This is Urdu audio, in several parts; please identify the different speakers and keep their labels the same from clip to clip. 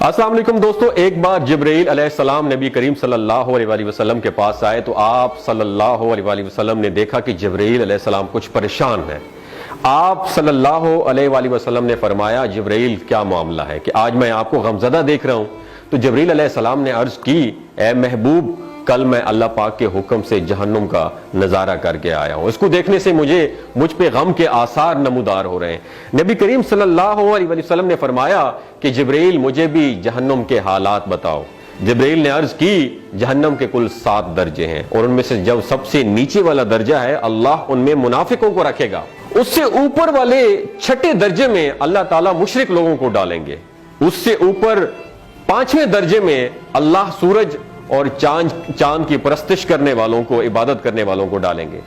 Speaker 1: السلام علیکم دوستو، ایک بار جبرائیل علیہ السلام نبی کریم صلی اللہ علیہ وآلہ وسلم کے پاس آئے تو آپ صلی اللہ علیہ وآلہ وسلم نے دیکھا کہ جبرائیل علیہ السلام کچھ پریشان ہے۔ آپ صلی اللہ علیہ وآلہ وسلم نے فرمایا جبرائیل کیا معاملہ ہے کہ آج میں آپ کو غمزدہ دیکھ رہا ہوں؟ تو جبرائیل علیہ السلام نے عرض کی، اے محبوب، کل میں اللہ پاک کے حکم سے جہنم کا نظارہ کر کے آیا ہوں، اس کو دیکھنے سے مجھ پہ غم کے آثار نمودار ہو رہے ہیں۔ نبی کریم صلی اللہ علیہ وسلم نے فرمایا کہ جبرائیل مجھے بھی جہنم کے حالات بتاؤ۔ جبرائیل نے عرض کی، جہنم کے کل 7 درجے ہیں اور ان میں سے جب سب سے نیچے والا درجہ ہے اللہ ان میں منافقوں کو رکھے گا، اس سے اوپر والے 6 درجے میں اللہ تعالیٰ مشرک لوگوں کو ڈالیں گے، اس سے اوپر 5ویں درجے میں اللہ سورج اور چاند کی پرستش کرنے والوں کو، عبادت کرنے والوں کو ڈالیں گے،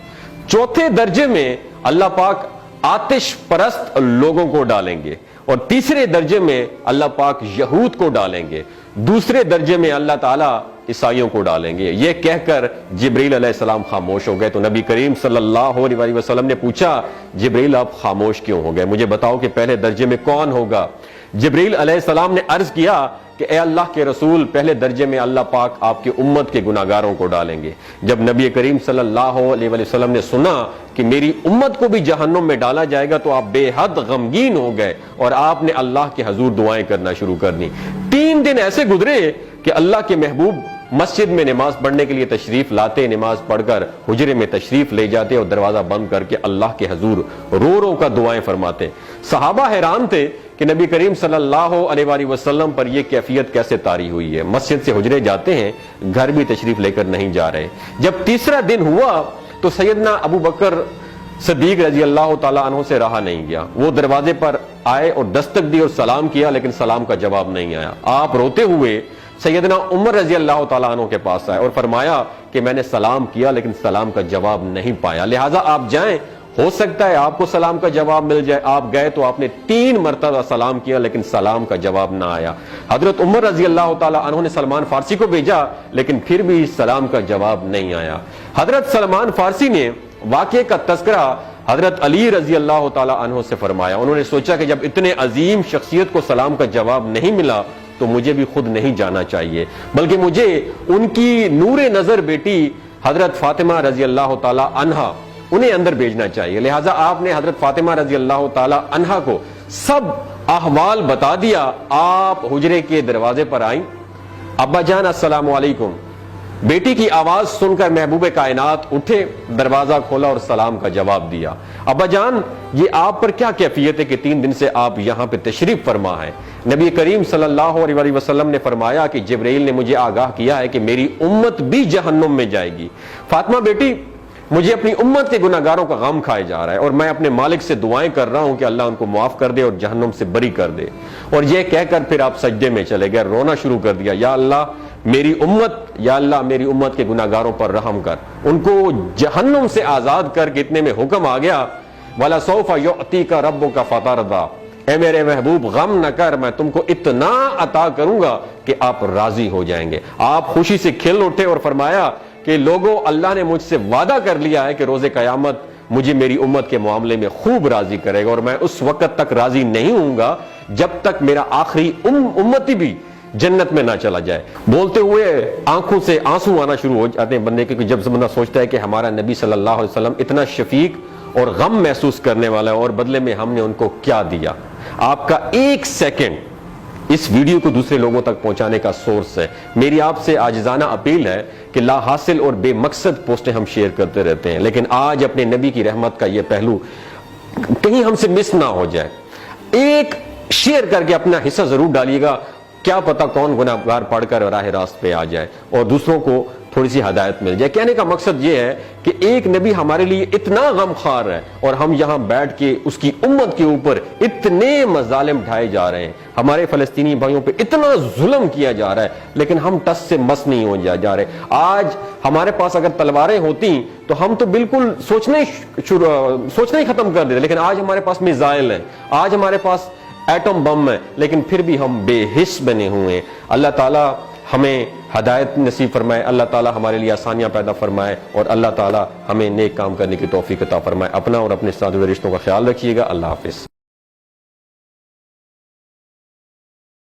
Speaker 1: 4تھے درجے میں اللہ پاک آتش پرست لوگوں کو ڈالیں گے، اور 3رے درجے میں اللہ پاک یہود کو ڈالیں گے، 2 درجے میں اللہ تعالیٰ عیسائیوں کو ڈالیں گے۔ یہ کہہ کر جبرائیل علیہ السلام خاموش ہو گئے تو نبی کریم صلی اللہ علیہ وسلم نے پوچھا، جبرائیل آپ خاموش کیوں ہو گئے؟ مجھے بتاؤ کہ پہلے درجے میں کون ہوگا؟ جبرائیل علیہ السلام نے عرض کیا کہ اے اللہ کے رسول، پہلے درجے میں اللہ پاک آپ کی امت کے گناہگاروں کو ڈالیں گے۔ جب نبی کریم صلی اللہ علیہ وسلم نے سنا کہ میری امت کو بھی جہنم میں ڈالا جائے گا تو آپ بے حد غمگین ہو گئے اور آپ نے اللہ کے حضور دعائیں کرنا شروع کر دی۔ 3 دن ایسے گزرے کہ اللہ کے محبوب مسجد میں نماز پڑھنے کے لیے تشریف لاتے، نماز پڑھ کر حجرے میں تشریف لے جاتے اور دروازہ بند کر کے اللہ کے حضور رو رو کا دعائیں فرماتے۔ صحابہ حیران تھے کہ نبی کریم صلی اللہ علیہ وآلہ وسلم پر یہ کیفیت کیسے طاری ہوئی ہے، مسجد سے حجرے جاتے ہیں، گھر بھی تشریف لے کر نہیں جا رہے۔ جب 3را دن ہوا تو سیدنا ابو بکر صدیق رضی اللہ تعالیٰ عنہ سے رہا نہیں گیا، وہ دروازے پر آئے اور دستک دی اور سلام کیا، لیکن سلام کا جواب نہیں آیا۔ آپ روتے ہوئے سیدنا عمر رضی اللہ تعالیٰ عنہ کے پاس آئے اور فرمایا کہ میں نے سلام کیا لیکن سلام کا جواب نہیں پایا، لہٰذا آپ جائیں، ہو سکتا ہے آپ کو سلام کا جواب مل جائے۔ آپ گئے تو آپ نے 3 مرتبہ سلام کیا لیکن سلام کا جواب نہ آیا۔ حضرت عمر رضی اللہ تعالیٰ عنہ نے سلمان فارسی کو بھیجا لیکن پھر بھی سلام کا جواب نہیں آیا۔ حضرت سلمان فارسی نے واقعے کا تذکرہ حضرت علی رضی اللہ تعالیٰ عنہ سے فرمایا۔ انہوں نے سوچا کہ جب اتنے عظیم شخصیت کو سلام کا جواب نہیں ملا تو مجھے بھی خود نہیں جانا چاہیے، بلکہ مجھے ان کی نور نظر بیٹی حضرت فاطمہ رضی اللہ تعالیٰ عنہا انہیں اندر بھیجنا چاہیے۔ لہٰذا آپ نے حضرت فاطمہ رضی اللہ تعالیٰ عنہا کو سب احوال بتا دیا۔ آپ حجرے کے دروازے پر آئیں، ابا جان السلام علیکم۔ بیٹی کی آواز سن کر محبوب کائنات اٹھے، دروازہ کھولا اور سلام کا جواب دیا۔ ابا جان، یہ آپ پر کیا کیفیت ہے کہ 3 دن سے آپ یہاں پہ تشریف فرما ہے؟ نبی کریم صلی اللہ علیہ وسلم نے فرمایا کہ جبرائیل نے مجھے آگاہ کیا ہے کہ میری امت بھی جہنم میں جائے گی۔ فاطمہ بیٹی، مجھے اپنی امت کے گناہگاروں کا غم کھائے جا رہا ہے اور میں اپنے مالک سے دعائیں کر رہا ہوں کہ اللہ ان کو معاف کر دے اور جہنم سے بری کر دے۔ اور یہ کہہ کر پھر آپ سجدے میں چلے گئے، رونا شروع کر دیا، یا اللہ میری امت کے گناہگاروں پر رحم کر، ان کو جہنم سے آزاد کر کے اتنے میں حکم آ گیا، وَلَسَوْفَ يُعْطِيكَ رَبُّكَ فَتَرْضَىٰ، اے میرے محبوب غم نہ کر، میں تم کو اتنا عطا کروں گا کہ آپ راضی ہو جائیں گے۔ آپ خوشی سے کھل اٹھے اور فرمایا کہ لوگوں، اللہ نے مجھ سے وعدہ کر لیا ہے کہ روز قیامت مجھے میری امت کے معاملے میں خوب راضی کرے گا، اور میں اس وقت تک راضی نہیں ہوں گا جب تک میرا آخری امتی بھی جنت میں نہ چلا جائے۔ بولتے ہوئے آنکھوں سے آنسو آنا شروع ہو جاتے ہیں بندے کے، جب بندہ سوچتا ہے کہ ہمارا نبی صلی اللہ علیہ وسلم اتنا شفیق اور غم محسوس کرنے والا ہے اور بدلے میں ہم نے ان کو کیا دیا۔ آپ کا 1 سیکنڈ اس ویڈیو کو دوسرے لوگوں تک پہنچانے کا سورس ہے۔ میری آپ سے عاجزانہ اپیل ہے کہ لا حاصل اور بے مقصد پوسٹیں ہم شیئر کرتے رہتے ہیں، لیکن آج اپنے نبی کی رحمت کا یہ پہلو کہیں ہم سے مس نہ ہو جائے۔ ایک شیئر کر کے اپنا حصہ ضرور ڈالیے گا، کیا پتہ کون گناہگار پڑھ کر راہ راست پہ آ جائے اور دوسروں کو تھوڑی سی ہدایت مل جائے۔ کہنے کا مقصد یہ ہے کہ ایک نبی ہمارے لیے اتنا غم خوار ہے اور ہم یہاں بیٹھ کے اس کی امت کے اوپر اتنے مظالم ڈھائے جا رہے ہیں، ہمارے فلسطینی بھائیوں پہ اتنا ظلم کیا جا رہا ہے، لیکن ہم ٹس سے مس نہیں ہو جا رہے۔ آج ہمارے پاس اگر تلواریں ہوتی تو ہم تو بالکل سوچنا ہی ختم کر دیتے، لیکن آج ہمارے پاس میزائل ہیں، آج ہمارے پاس ایٹم بم ہے، لیکن پھر بھی ہم بے حس بنے ہوئے ہیں۔ اللہ تعالیٰ ہمیں ہدایت نصیب فرمائے، اللہ تعالیٰ ہمارے لیے آسانیاں پیدا فرمائے اور اللہ تعالیٰ ہمیں نیک کام کرنے کی توفیق عطا فرمائے۔ اپنا اور اپنے ساتھ رشتوں کا خیال رکھیے گا۔ اللہ حافظ۔